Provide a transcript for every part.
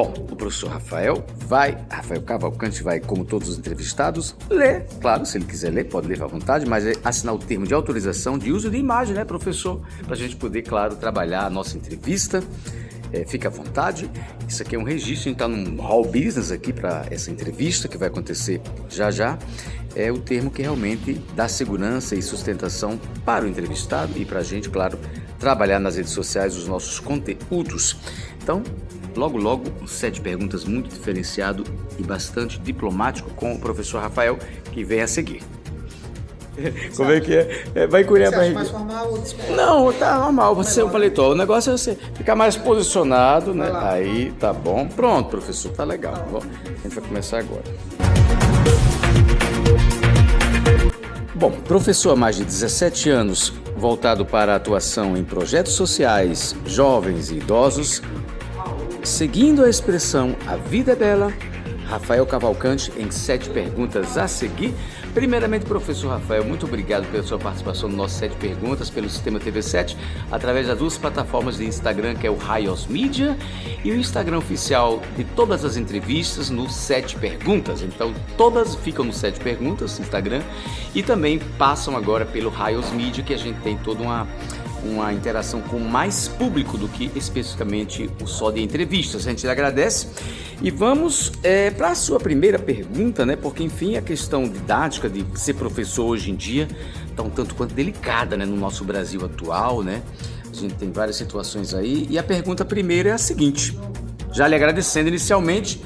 Bom, o professor Rafael Cavalcante vai, como todos os entrevistados, ler, claro, se ele quiser ler, pode ler à vontade, mas assinar o termo de autorização de uso de imagem, né, professor? Para a gente poder, claro, trabalhar a nossa entrevista. Fica à vontade. Isso aqui é um registro, a gente está num hall business aqui para essa entrevista que vai acontecer já já. É o termo que realmente dá segurança e sustentação para o entrevistado e para a gente, claro, trabalhar nas redes sociais os nossos conteúdos. Então, logo, 7 perguntas muito diferenciado e bastante diplomático com o professor Rafael, que vem a seguir. Como é que é? Vai colher a barriga. Mais formal ou desconfortável? Não, tá normal. Você é um paletó. O negócio é você ficar mais posicionado, né? Aí, tá bom. Pronto, professor, tá legal. Bom, a gente vai começar agora. Bom, professor há mais de 17 anos, voltado para a atuação em projetos sociais, jovens e idosos, seguindo a expressão "A vida é bela", Rafael Cavalcante em 7 perguntas a seguir. Primeiramente, professor Rafael, muito obrigado pela sua participação no nosso 7 perguntas pelo Sistema TV7, através das 2 plataformas de Instagram, que é o Raios Media e o Instagram oficial de todas as entrevistas no 7 perguntas. Então, todas ficam no 7 perguntas, Instagram, e também passam agora pelo Raios Media, que a gente tem toda uma interação com mais público do que especificamente o só de entrevistas. A gente agradece e vamos para a sua primeira pergunta, né? Porque, enfim, a questão didática de ser professor hoje em dia está um tanto quanto delicada, né? No nosso Brasil atual, né? A gente tem várias situações aí e a pergunta primeira é a seguinte, já lhe agradecendo inicialmente,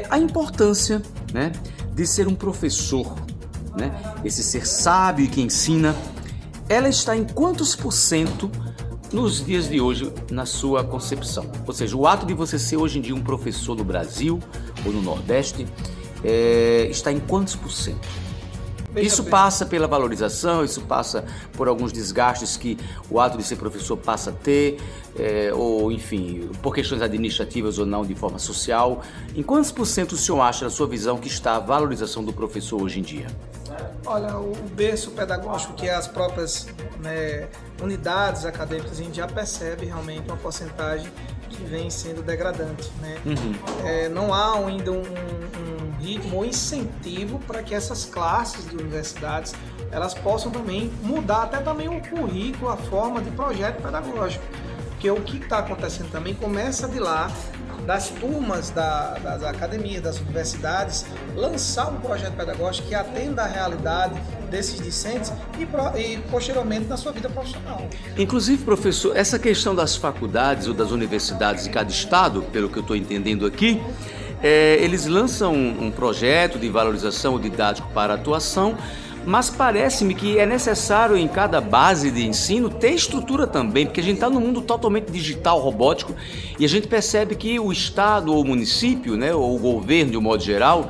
a importância, né, de ser um professor, né? Esse ser sábio e que ensina, ela está em quantos % nos dias de hoje na sua concepção? Ou seja, o ato de você ser hoje em dia um professor no Brasil ou no Nordeste está em quantos %? Isso passa pela valorização, isso passa por alguns desgastes que o ato de ser professor passa a ter, ou enfim, por questões administrativas ou não de forma social. Em quantos % o senhor acha, na sua visão, que está a valorização do professor hoje em dia? Olha, o berço pedagógico, que é as próprias unidades acadêmicas, a gente já percebe realmente uma porcentagem que vem sendo degradante, né? Não há ainda um ritmo ou incentivo para que essas classes de universidades elas possam também mudar até também o currículo, a forma de projeto pedagógico. Porque o que está acontecendo também começa de lá, das turmas das academias, das universidades, lançar um projeto pedagógico que atenda à realidade desses discentes e posteriormente na sua vida profissional. Inclusive, professor, essa questão das faculdades ou das universidades de cada estado, pelo que eu estou entendendo aqui, eles lançam um projeto de valorização didático para atuação, mas parece-me que é necessário em cada base de ensino ter estrutura também, porque a gente está num mundo totalmente digital, robótico, e a gente percebe que o estado ou o município, né, ou o governo de um modo geral,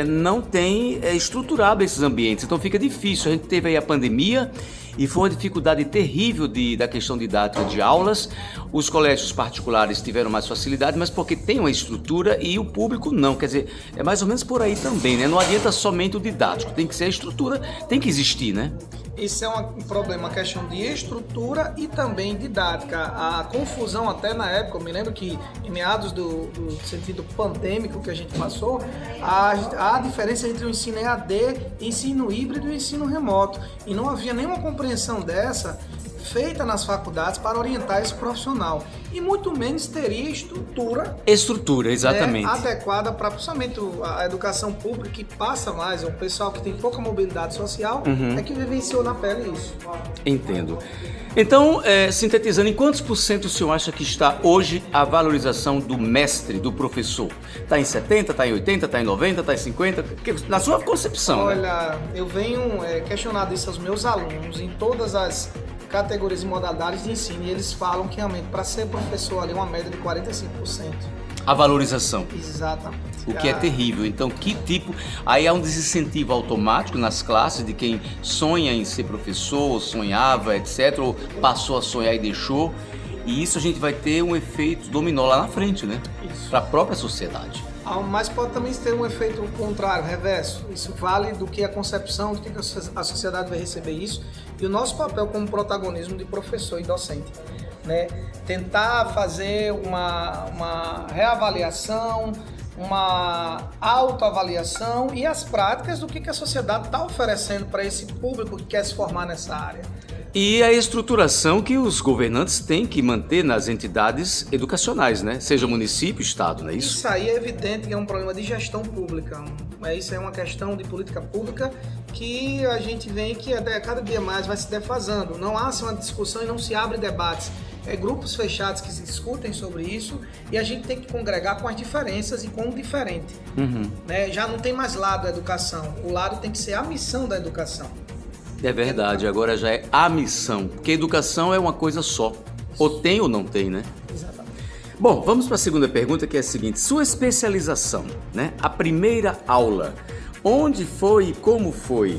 não tem estruturado esses ambientes, então fica difícil. A gente teve aí a pandemia e foi uma dificuldade terrível da questão didática de aulas. Os colégios particulares tiveram mais facilidade, mas porque tem uma estrutura e o público não. Quer dizer, é mais ou menos por aí também, né? Não adianta somente o didático, tem que ser a estrutura, tem que existir, né? Isso é um problema, uma questão de estrutura e também didática. A confusão até na época, eu me lembro que em meados do sentido pandêmico que a gente passou, a diferença entre o ensino EAD, ensino híbrido e ensino remoto. E não havia nenhuma compreensão dessa feita nas faculdades para orientar esse profissional. E muito menos teria estrutura. Estrutura, exatamente. Adequada para principalmente a educação pública, que passa mais, o pessoal que tem pouca mobilidade social, é que vivenciou na pele isso. Entendo. Então, sintetizando, em quantos % o senhor acha que está hoje a valorização do mestre, do professor? Está em 70%, está em 80%, está em 90%, está em 50%? Na sua concepção. Olha, eu venho questionado isso aos meus alunos em todas as categorias e modalidades de ensino, e eles falam que realmente para ser professor ali é uma média de 45%. A valorização. Exatamente. O que é terrível. Então, que tipo... Aí há um desincentivo automático nas classes de quem sonha em ser professor, ou sonhava, etc., ou passou a sonhar e deixou. E isso a gente vai ter um efeito dominó lá na frente, né? Para a própria sociedade. Mas pode também ter um efeito contrário, reverso. Isso vale do que a concepção, do que a sociedade vai receber isso. E o nosso papel como protagonismo de professor e docente, né? Tentar fazer uma reavaliação, uma autoavaliação e as práticas do que a sociedade está oferecendo para esse público que quer se formar nessa área. E a estruturação que os governantes têm que manter nas entidades educacionais, né? Seja município, estado, não é isso? Isso aí é evidente que é um problema de gestão pública. Isso é uma questão de política pública que a gente vê que cada dia mais vai se defasando. Não há uma discussão e não se abre debates. Grupos fechados que se discutem sobre isso e a gente tem que congregar com as diferenças e com o diferente. Né? Já não tem mais lado da educação. O lado tem que ser a missão da educação. É verdade, agora já é a missão, porque educação é uma coisa só, ou tem ou não tem, né? Exatamente. Bom, vamos para a segunda pergunta, que é a seguinte: sua especialização, né? A primeira aula, onde foi e como foi?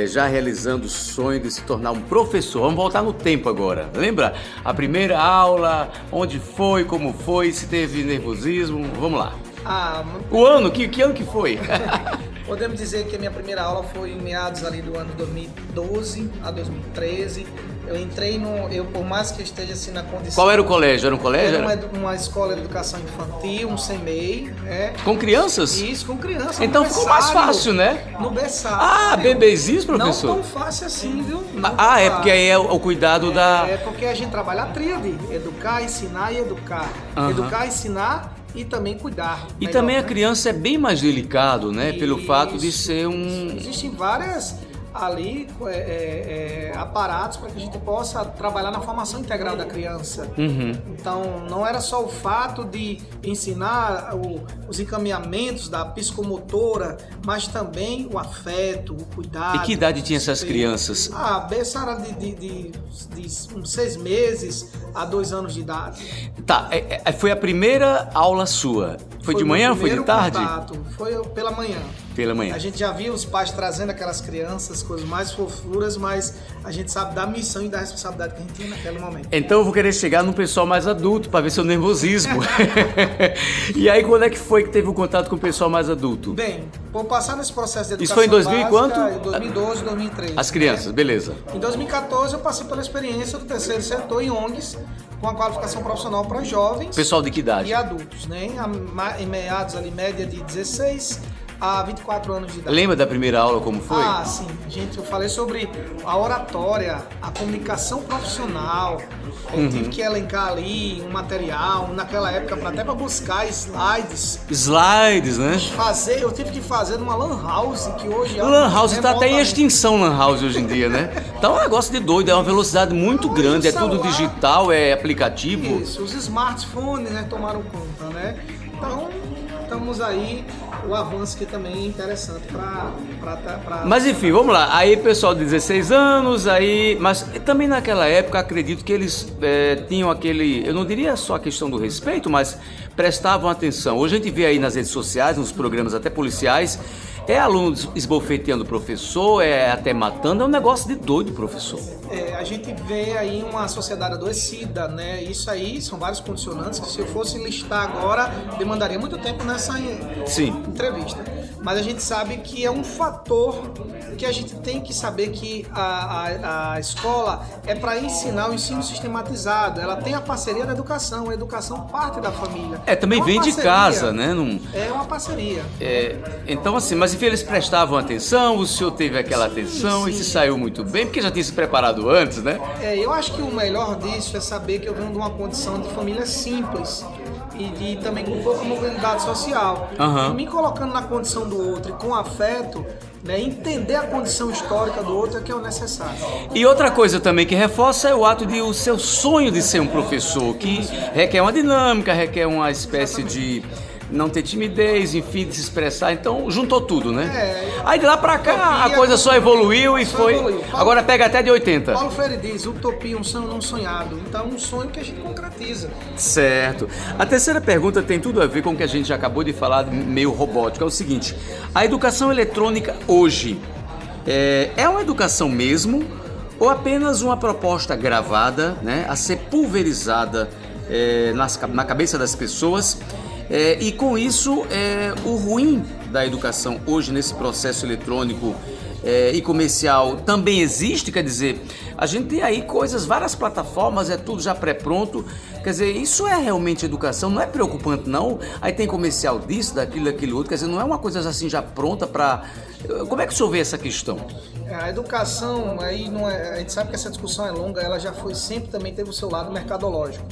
Já realizando o sonho de se tornar um professor. Vamos voltar no tempo agora. Lembra? A primeira aula, onde foi, como foi, se teve nervosismo? Vamos lá. O ano, que ano que foi? Podemos dizer que a minha primeira aula foi em meados ali do ano 2012 a 2013. Eu entrei por mais que eu esteja assim na condição... Qual era o colégio? Era um colégio? Era uma escola de educação infantil, um CEMEI. Com crianças? Isso, com crianças. Então ficou mais fácil, né? No berçário. Bebezinhos, professor? Não tão fácil assim, viu? É porque aí é o cuidado da... É porque a gente trabalha a tríade: educar, ensinar e educar. Educar, ensinar e também cuidar. E também a criança é bem mais delicado, né? Pelo fato de ser Existem várias ali aparatos para que a gente possa trabalhar na formação integral da criança. Então, não era só o fato de ensinar os encaminhamentos da psicomotora, mas também o afeto, o cuidado. E que idade tinha essas crianças? Berço era de 6 meses a 2 anos de idade. Tá, foi a primeira aula sua. Foi de manhã ou foi de tarde? Contato. Foi pela manhã. Pela manhã. A gente já viu os pais trazendo aquelas crianças, coisas mais fofuras, mas a gente sabe da missão e da responsabilidade que a gente tinha naquele momento. Então eu vou querer chegar num pessoal mais adulto para ver seu nervosismo. E aí, quando é que foi que teve o contato com o pessoal mais adulto? Bem, por passar nesse processo de educação isso foi em 2000 e quanto? Em 2012, 2013. As crianças, beleza. Em 2014 eu passei pela experiência do terceiro setor em ONGs, com a qualificação profissional para jovens. Pessoal de que idade? E adultos, né? Em meados ali, média de 16 a 24 anos de idade. Lembra da primeira aula como foi? Sim. Gente, eu falei sobre a oratória, a comunicação profissional. Eu tive que elencar ali um material, naquela época, até para buscar slides. Slides, né? Eu tive que fazer numa lan house, que hoje é Lan house está até em extinção, lan house hoje em dia, né? Então é um negócio de doido, é uma velocidade muito grande, é tudo digital, é aplicativo. Isso, os smartphones, né, tomaram conta, né? Então, estamos aí, o avanço que também é interessante para... Mas enfim, vamos lá. Aí pessoal de 16 anos, mas também naquela época acredito que eles tinham aquele, eu não diria só a questão do respeito, mas prestavam atenção. Hoje a gente vê aí nas redes sociais, nos programas até policiais, aluno esbofeteando o professor, até matando, é um negócio de doido, professor. A gente vê aí uma sociedade adoecida, né? Isso aí são vários condicionantes que, se eu fosse listar agora, demandaria muito tempo nessa entrevista. Mas a gente sabe que é um fator que a gente tem que saber que a escola é para ensinar o ensino sistematizado. Ela tem a parceria da educação, a educação parte da família. Também vem de casa, né? É uma parceria. Então assim, mas enfim, eles prestavam atenção, o senhor teve aquela atenção e se saiu muito bem, porque já tinha se preparado antes, né? Eu acho que o melhor disso é saber que eu venho de uma condição de família simples e também com pouca mobilidade social. Me colocando na condição do outro e com afeto, né, entender a condição histórica do outro é que é o necessário. E outra coisa também que reforça é o ato de o seu sonho de ser um professor, que requer uma dinâmica, requer uma espécie de não ter timidez, enfim, de se expressar. Então, juntou tudo, né? Aí de lá pra cá, a coisa só evoluiu e foi... Agora pega até de 80. Paulo Freire diz, utopia, um sonho não sonhado. Então, um sonho que a gente concretiza. Certo. A terceira pergunta tem tudo a ver com o que a gente já acabou de falar, meio robótico. É o seguinte, a educação eletrônica hoje é uma educação mesmo ou apenas uma proposta gravada, né, a ser pulverizada na cabeça das pessoas? E com isso, o ruim da educação hoje nesse processo eletrônico e comercial também existe, quer dizer, a gente tem aí várias plataformas, é tudo já pré-pronto, quer dizer, isso é realmente educação, não é preocupante não, aí tem comercial disso, daquilo outro, quer dizer, não é uma coisa assim já pronta para... Como é que o senhor vê essa questão? A educação, aí não é, a gente sabe que essa discussão é longa, ela já foi sempre, também teve o seu lado mercadológico.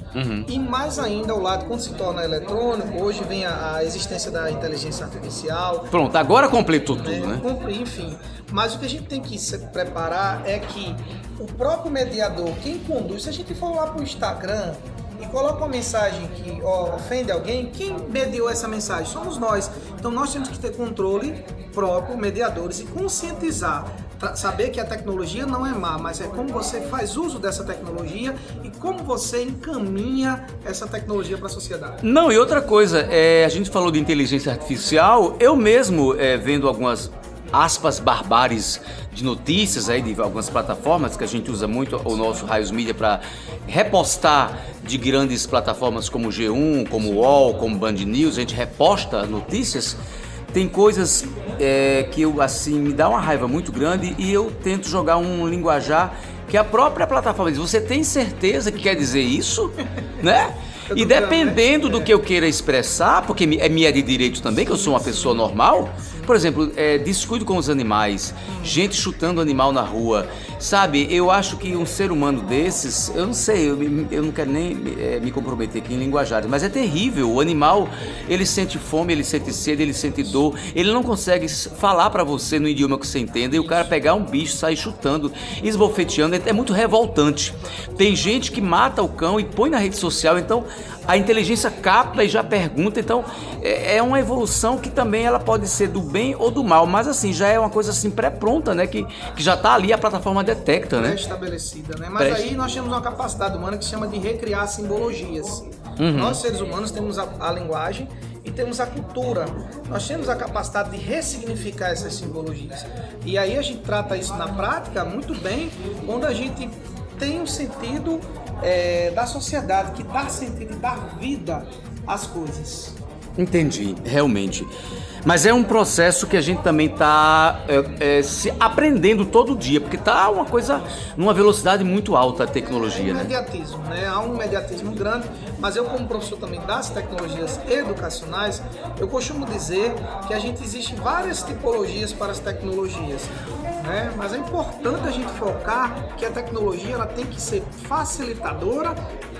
E mais ainda o lado, quando se torna eletrônico, hoje vem a existência da inteligência artificial. Pronto, agora completou tudo, né? Enfim, mas o que a gente tem que se preparar é que o próprio mediador, quem conduz, se a gente for lá para o Instagram e coloca uma mensagem que ofende alguém, quem mediou essa mensagem? Somos nós. Então nós temos que ter controle próprio, mediadores, e conscientizar, saber que a tecnologia não é má, mas é como você faz uso dessa tecnologia e como você encaminha essa tecnologia para a sociedade. Não, e outra coisa, a gente falou de inteligência artificial, eu mesmo vendo algumas aspas barbáries de notícias aí de algumas plataformas que a gente usa muito o nosso Raios Mídia para repostar de grandes plataformas como G1, como UOL, como Band News, a gente reposta notícias. Tem coisas que eu, assim, me dá uma raiva muito grande e eu tento jogar um linguajar que a própria plataforma diz, você tem certeza que quer dizer isso? Né? E dependendo do que eu queira expressar, porque é minha de direito também, que eu sou uma pessoa normal, por exemplo, descuido com os animais, gente chutando animal na rua, sabe? Eu acho que um ser humano desses, eu não sei, eu não quero nem me comprometer aqui em linguajar, mas é terrível. O animal, ele sente fome, ele sente sede, ele sente dor, ele não consegue falar pra você no idioma que você entenda, e o cara pegar um bicho, sair chutando, esbofeteando, é muito revoltante. Tem gente que mata o cão e põe na rede social, então a inteligência capta e já pergunta, então é uma evolução que também ela pode ser do bem ou do mal, mas assim, já é uma coisa assim pré-pronta, né, que já está ali, a plataforma detecta, né? Pré-estabelecida, né? Mas aí nós temos uma capacidade humana que se chama de recriar simbologias. Nós, seres humanos, temos a linguagem e temos a cultura. Nós temos a capacidade de ressignificar essas simbologias. E aí a gente trata isso na prática muito bem, quando a gente tem um sentido da sociedade, que dá sentido e dá vida às coisas. Entendi, realmente. Mas é um processo que a gente também está se aprendendo todo dia, porque está uma coisa, numa velocidade muito alta a tecnologia, né? Imediatismo, né? Há um imediatismo grande, mas eu, como professor também das tecnologias educacionais, eu costumo dizer que existe várias tipologias para as tecnologias, né? Mas é importante a gente focar que a tecnologia ela tem que ser facilitadora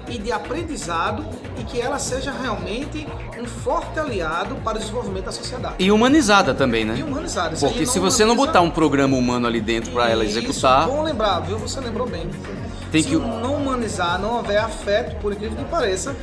e de aprendizado, e que ela seja realmente um forte aliado para o desenvolvimento da sociedade. E humanizada também, né? E humanizada. Porque se você não botar um programa humano ali dentro para ela executar... Bom lembrar, viu? Você lembrou bem. Se não humanizar, não houver afeto, por incrível que pareça,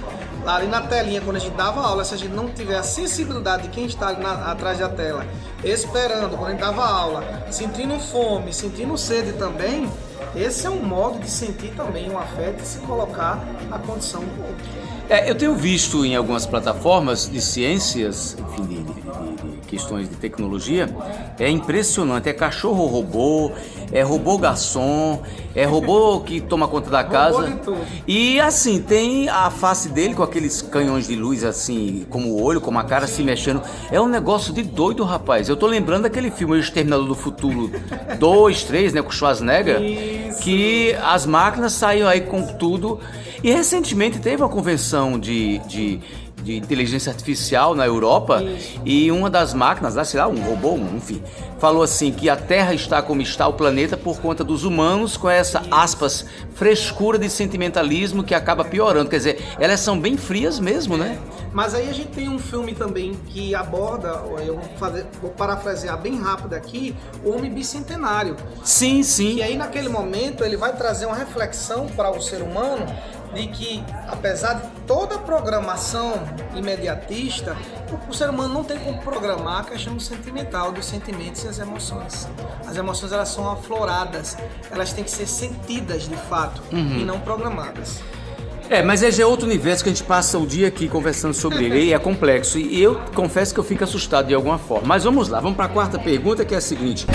lá ali na telinha, quando a gente dava aula, se a gente não tiver a sensibilidade de quem está ali atrás da tela, esperando, quando a gente dava aula, sentindo fome, sentindo sede também, esse é um modo de sentir também um afeto e se colocar na condição do outro. Eu tenho visto em algumas plataformas de ciências, enfim, de questões de tecnologia, é impressionante, é cachorro robô, é robô garçom, é robô que toma conta da casa. Robô de tudo. E assim, tem a face dele com aqueles canhões de luz assim, como o olho, como a cara se mexendo. É um negócio de doido, rapaz. Eu tô lembrando daquele filme O Exterminador do Futuro 2, 3, né, com Schwarzenegger, Isso. Que as máquinas saíam aí com tudo. E recentemente teve uma convenção de inteligência artificial na Europa. Isso. E uma das máquinas, sei lá, um robô, enfim, falou assim que a Terra está como está o planeta por conta dos humanos, com essa, aspas, frescura de sentimentalismo que acaba piorando. Quer dizer, elas são bem frias mesmo, né? Mas aí a gente tem um filme também que aborda, eu vou parafrasear bem rápido aqui, o Homem Bicentenário. Sim, sim. E aí naquele momento ele vai trazer uma reflexão para o ser humano de que, apesar de toda a programação imediatista, o ser humano não tem como programar a questão sentimental, dos sentimentos e as emoções. As emoções, elas são afloradas, elas têm que ser sentidas de fato, e não programadas. Mas esse é outro universo que a gente passa o dia aqui conversando sobre ele, e é complexo, e eu confesso que eu fico assustado de alguma forma. Mas vamos lá, vamos para a quarta pergunta, que é a seguinte: